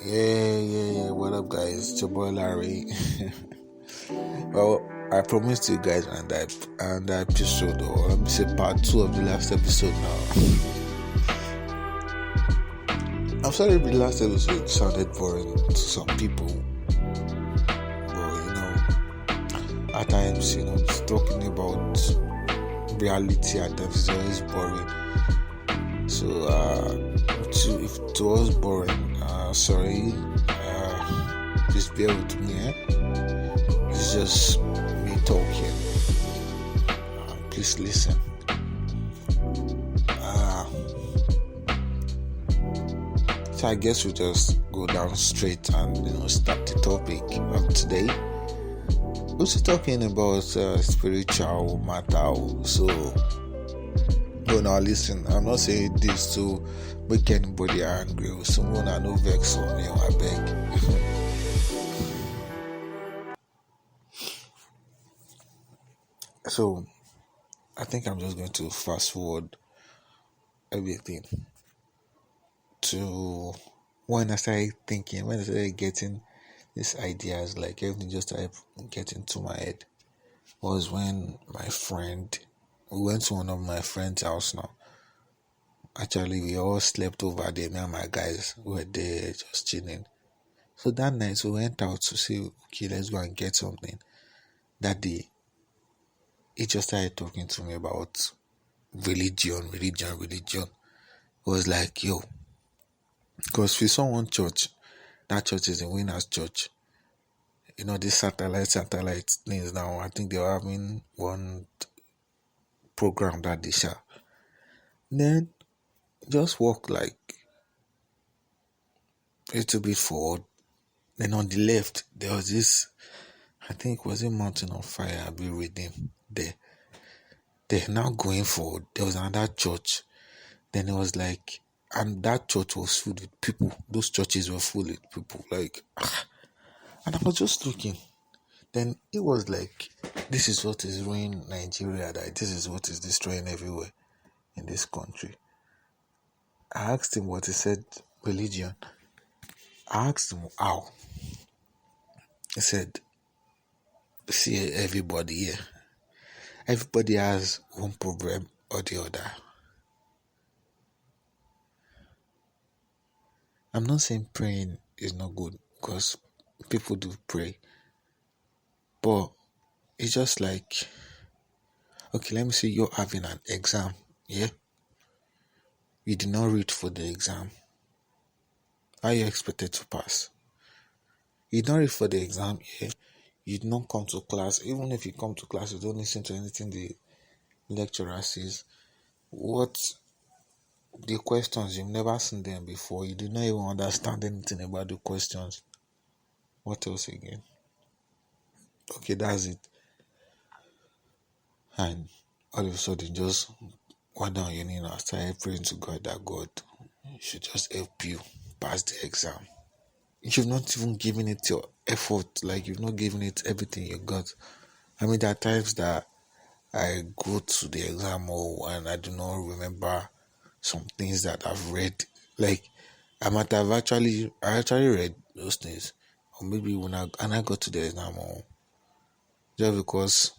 Yeah. What up, guys? It's your boy Larry. Well, I promised you guys on that episode, or let me say part two of the last episode now. I'm sorry if the last episode sounded boring to some people, but at times, just talking about reality at times is always boring. So, if it was boring, sorry, just bear with me. It's just me talking. Please listen. So I guess we just go down straight and start the topic of today. We're talking about spiritual matter. So, now listen. I'm not saying this to make anybody angry or someone I know vex on me. I beg. So, I think I'm just going to fast forward everything to when I started getting these ideas, like everything just started getting to my head, was when we went to one of my friend's house now. Actually, we all slept over there, me and my guys were there just chilling. So that night, we went out to say, okay, let's go and get something. That day, he just started talking to me about religion. It was like, yo, because we saw one church. That church is a winner's church. These satellite things now. I think they were having one program that they share. Then just walk like a little bit forward. Then on the left, there was this, I think was a mountain of fire. I'll be reading there. They're now going forward. There was another church. Then it was like, and that church was filled with people. Those churches were full with people. And I was just looking. Then it was like, this is what is ruining Nigeria. That this is what is destroying everywhere in this country. I asked him what he said, religion. I asked him how. He said, see everybody here. Everybody has one problem or the other. I'm not saying praying is not good, because people do pray. But it's just like, okay, let me say you're having an exam, yeah? You did not read for the exam. How are you expected to pass? You did not read for the exam, yeah? You did not come to class. Even if you come to class, you don't listen to anything the lecturer says. What the questions, you've never seen them before. You do not even understand anything about the questions. What else again? Okay, that's it. And all of a sudden, just went down your knee and started praying to God that God should just help you pass the exam. You've not even given it your effort, like you've not given it everything you got. I mean, there are times that I go to the exam hall and I do not remember some things that I've read. Like I actually read those things, or maybe when I got to the exam hall, just because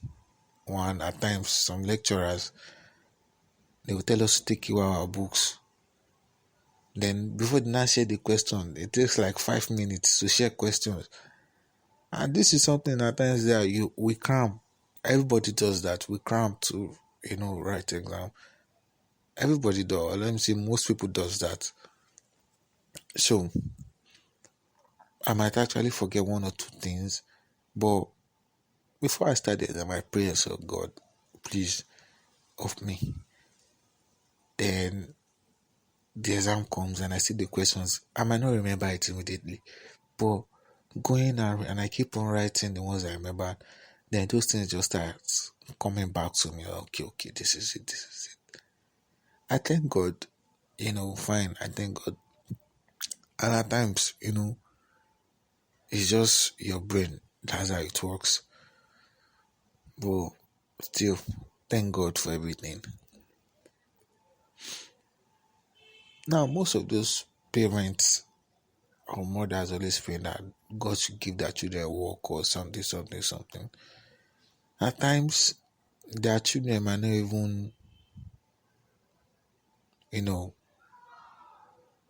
one at times some lecturers, they will tell us to take you our books. Then before they now share the question, it takes like 5 minutes to share questions. And this is something at times that we cram. Everybody does that. We cram to write exam. Everybody does. Or let me say most people does that. So I might actually forget one or two things. But before I started, my prayers, oh God, please help me. Then the exam comes and I see the questions. I might not remember it immediately, but going and I keep on writing the ones I remember, then those things just start coming back to me. Okay, this is it. I thank God, fine. I thank God. And at times, it's just your brain. That's how it works. But still, thank God for everything. Now, most of those parents or mothers always praying that God should give their children work or something. At times, their children might not even,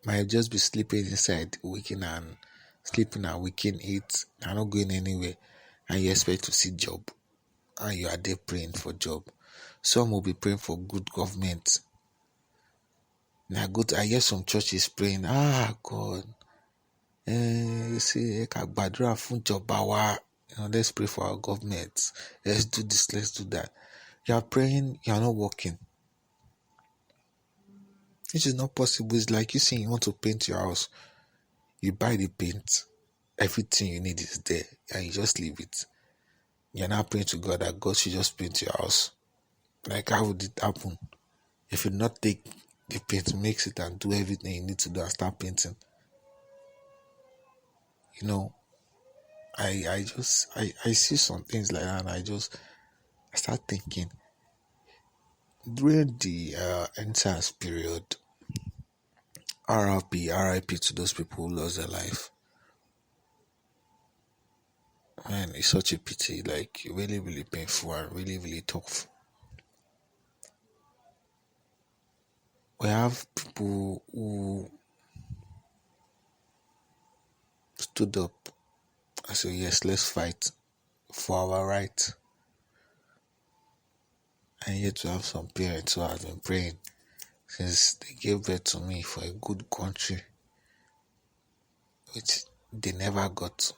might just be sleeping inside, sleeping and waking it, and not going anywhere, and you expect to see job, and you are there praying for job. Some will be praying for good government. Now, I hear some churches praying, God, say, gbàdúrà fún ìjọba wa. Let's pray for our government. Let's do this, let's do that. You are praying, you are not working. Which is not possible. It's like you saying you want to paint your house. You buy the paint, everything you need is there, and you just leave it. You're not praying to God that God should just paint your house. Like, how would it happen? If you not take the paint, mix it, and do everything you need to do and start painting. I see some things like that, and I start thinking, during the entire period, RIP to those people who lost their life. Man, it's such a pity, like really, really painful and really, really tough. We have people who stood up and said, yes, let's fight for our right. And yet we have some parents who have been praying since they gave birth to me for a good country, which they never got.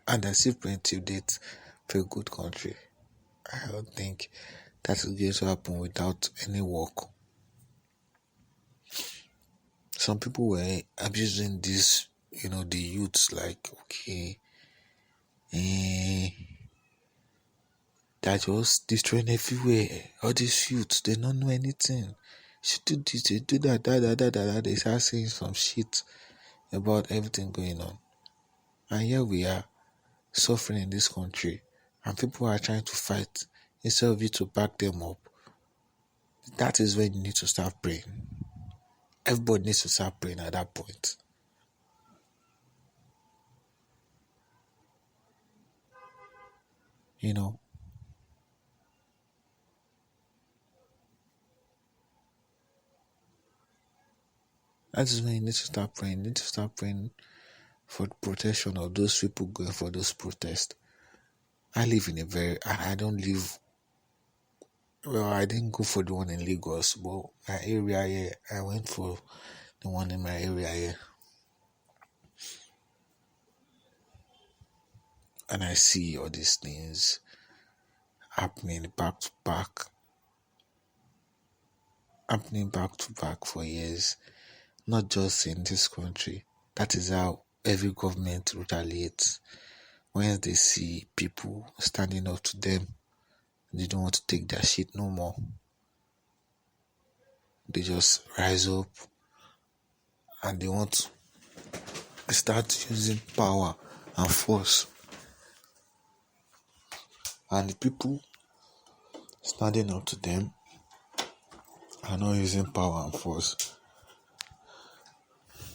And I still praying till date for a good country. I don't think that is going to happen without any work. Some people were abusing this, the youths, like, okay, that was destroying everywhere. All these youths, they don't know anything. You should do this, they do that. They start saying some shit about everything going on. And here we are, suffering in this country, and people are trying to fight instead of you to back them up. That is when you need to start praying. Everybody needs to start praying at that point. That is when you need to start praying. You need to start praying for the protection of those people going for those protests. I live in I don't live, I didn't go for the one in Lagos, but my area here, I went for the one in my area here. And I see all these things happening back to back for years, not just in this country. That is how every government retaliates. When they see people standing up to them, they don't want to take their shit no more. They just rise up and they want to start using power and force. And the people standing up to them are not using power and force.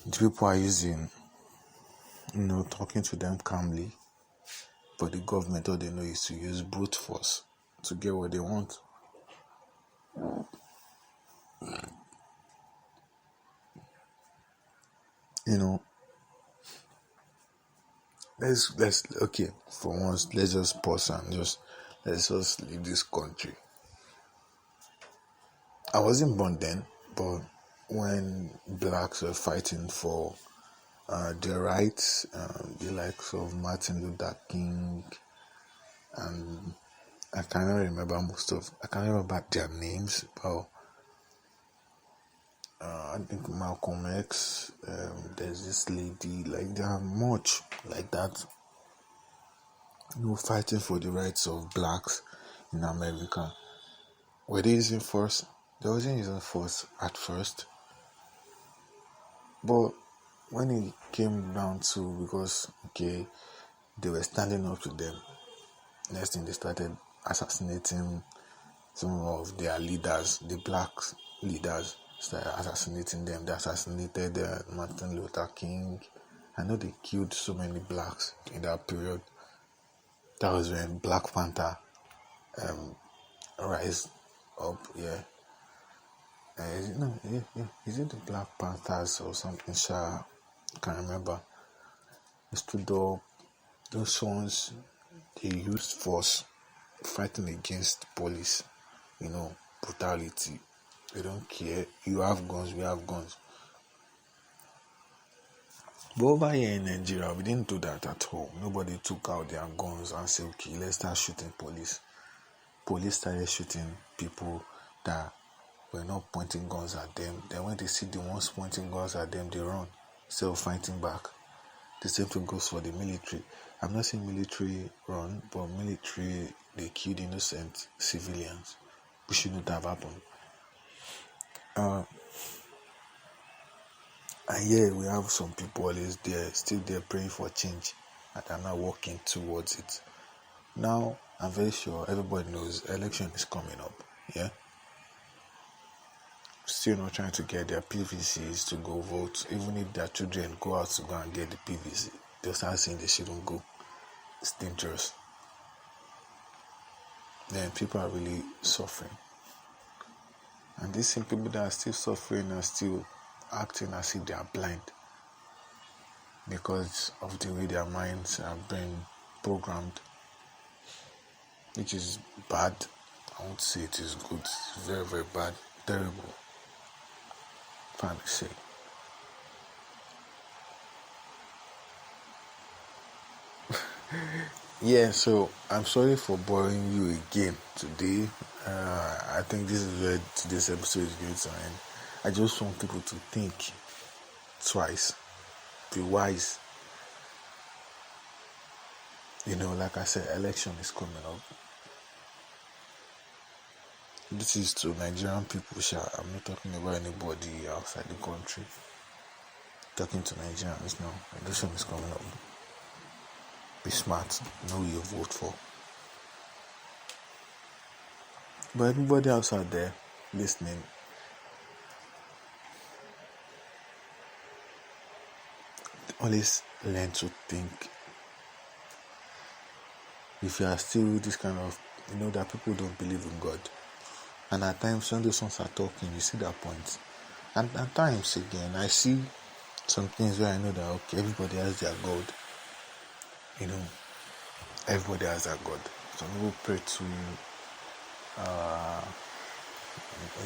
The people are using, talking to them calmly. But the government, all they know is to use brute force to get what they want. Let's okay, for once, let's just pause and let's just leave this country. I wasn't born then, but when blacks were fighting for their rights, the likes of Martin Luther King, and I cannot remember their names, but I think Malcolm X, there's this lady, like there are much like that, fighting for the rights of blacks in America. Were they using force? They wasn't using force at first, but when it came down to, because they were standing up to them, next thing they started assassinating some of their leaders, the black leaders. started assassinating them. They assassinated Martin Luther King. I know they killed so many blacks in that period. That was when Black Panther rise up. Yeah. Is it the Black Panthers or something? Sure, can't remember. They stood up. Those ones, they used force, fighting against police. Brutality. They don't care. You have guns, we have guns. But over here in Nigeria, we didn't do that at all. Nobody took out their guns and said, okay, let's start shooting police. Police started shooting people that were not pointing guns at them. Then when they see the ones pointing guns at them, they run instead of fighting back. The same thing goes for the military. I'm not saying military run, but military, they killed innocent civilians. We shouldn't have happened. And yeah, we have some people always there, still there praying for change, and are now working towards it. Now, I'm very sure everybody knows election is coming up. Yeah. Still not trying to get their PVCs to go vote. Even if their children go out to go and get the PVC, they'll start saying they shouldn't go. It's dangerous. Then people are really suffering. And these same people that are still suffering are still acting as if they are blind because of the way their minds have been programmed, which is bad. I won't say it is good. It's very, very bad. Terrible. Finally say. Yeah, so I'm sorry for boring you again today. I think this is where today's episode is going to end. I just want people to think twice, be wise. Like I said, election is coming up. This is to Nigerian people, I'm not talking about anybody outside the country. Talking to Nigerians now. Election is coming up. Be smart. Know who you vote for. But everybody outside there listening, always learn to think. If you are still this kind of, that people don't believe in God. And at times when those ones are talking, you see that point. And at times again, I see some things where I know that, okay, everybody has their God. Everybody has their God. Some people pray to,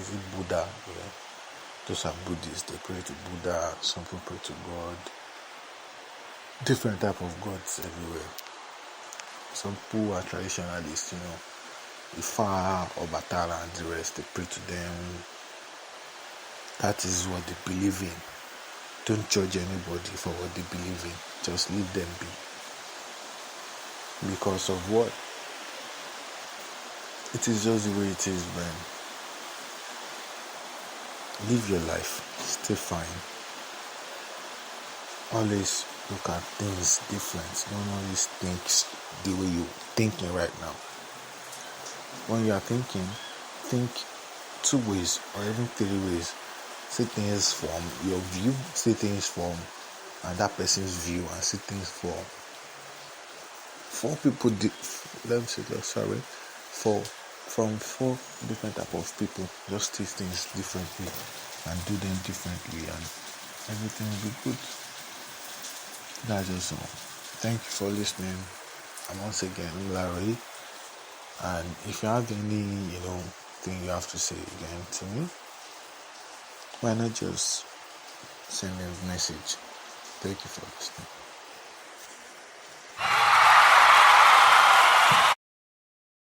is it Buddha? Yeah. Those are Buddhists. They pray to Buddha. Some people pray to God. Different type of gods everywhere. Some people are traditionalists, Ifa or Batara and the rest. They pray to them. That is what they believe in. Don't judge anybody for what they believe in. Just leave them be. Because of what? It is just the way it is, man. Live your life. Stay fine. Always look at things different. Don't always think the way you're thinking right now. When you are thinking, think 2 ways or even 3 ways. See things from your view, see things from another person's view, and see things from 4 people. From 4 different type of people. Just see things differently and do them differently, and everything will be good. That's just all. Thank you for listening. And once again, Larry. And if you have any, thing you have to say again to me, why not just send me a message? Thank you for listening.